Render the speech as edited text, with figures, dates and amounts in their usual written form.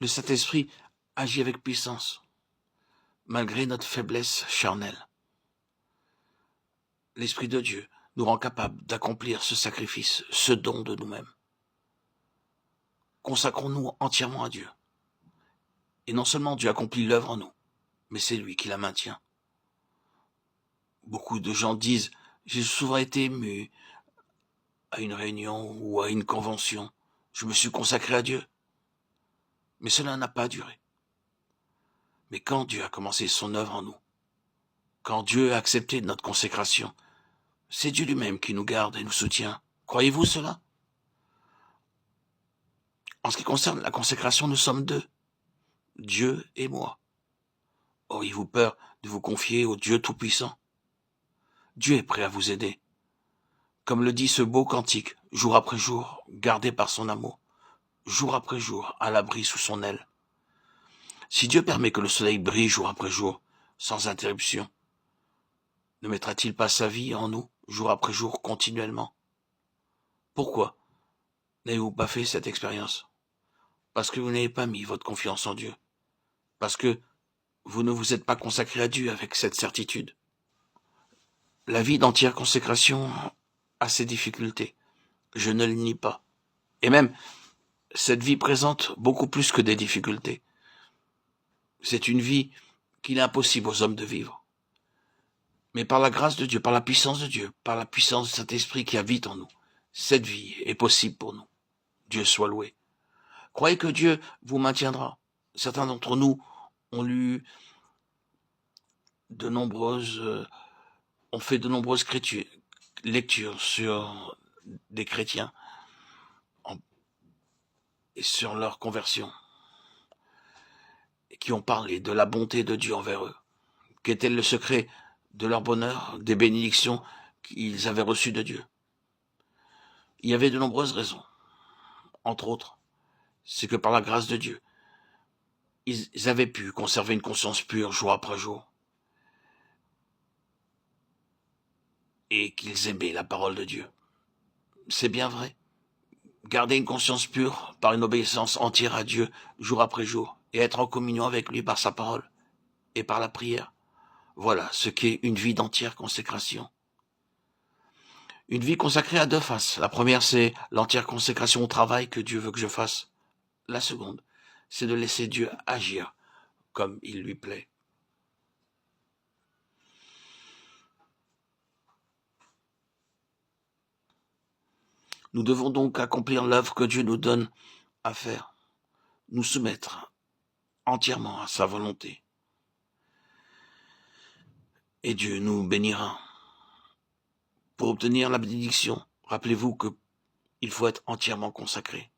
Le Saint-Esprit agit avec puissance, malgré notre faiblesse charnelle. L'Esprit de Dieu nous rend capables d'accomplir ce sacrifice, ce don de nous-mêmes. Consacrons-nous entièrement à Dieu. Et non seulement Dieu accomplit l'œuvre en nous, mais c'est lui qui la maintient. Beaucoup de gens disent « J'ai souvent été ému à une réunion ou à une convention. Je me suis consacré à Dieu. » Mais cela n'a pas duré. Mais quand Dieu a commencé son œuvre en nous, quand Dieu a accepté notre consécration, c'est Dieu lui-même qui nous garde et nous soutient. Croyez-vous cela? En ce qui concerne la consécration, nous sommes deux, Dieu et moi. Auriez-vous peur de vous confier au Dieu Tout-Puissant? Dieu est prêt à vous aider. Comme le dit ce beau cantique, jour après jour, gardé par son amour, jour après jour, à l'abri sous son aile. Si Dieu permet que le soleil brille jour après jour, sans interruption, ne mettra-t-il pas sa vie en nous, jour après jour, continuellement? Pourquoi n'avez-vous pas fait cette expérience? Parce que vous n'avez pas mis votre confiance en Dieu. Parce que vous ne vous êtes pas consacré à Dieu avec cette certitude. La vie d'entière consécration a ses difficultés. Je ne le nie pas. Et même, cette vie présente beaucoup plus que des difficultés. C'est une vie qu'il est impossible aux hommes de vivre. Mais par la grâce de Dieu, par la puissance de Dieu, par la puissance de cet esprit qui habite en nous, cette vie est possible pour nous. Dieu soit loué. Croyez que Dieu vous maintiendra. Certains d'entre nous ont lu ont fait de nombreuses lectures sur des chrétiens et sur leur conversion, et qui ont parlé de la bonté de Dieu envers eux. Qu'était le secret de leur bonheur, des bénédictions qu'ils avaient reçues de Dieu? Il y avait de nombreuses raisons. Entre autres, c'est que par la grâce de Dieu, ils avaient pu conserver une conscience pure jour après jour, et qu'ils aimaient la parole de Dieu. C'est bien vrai. Garder une conscience pure par une obéissance entière à Dieu jour après jour, et être en communion avec lui par sa parole et par la prière. Voilà ce qu'est une vie d'entière consécration. Une vie consacrée à deux faces. La première, c'est l'entière consécration au travail que Dieu veut que je fasse. La seconde, c'est de laisser Dieu agir comme il lui plaît. Nous devons donc accomplir l'œuvre que Dieu nous donne à faire, nous soumettre entièrement à sa volonté. Et Dieu nous bénira. Pour obtenir la bénédiction, rappelez-vous qu'il faut être entièrement consacré.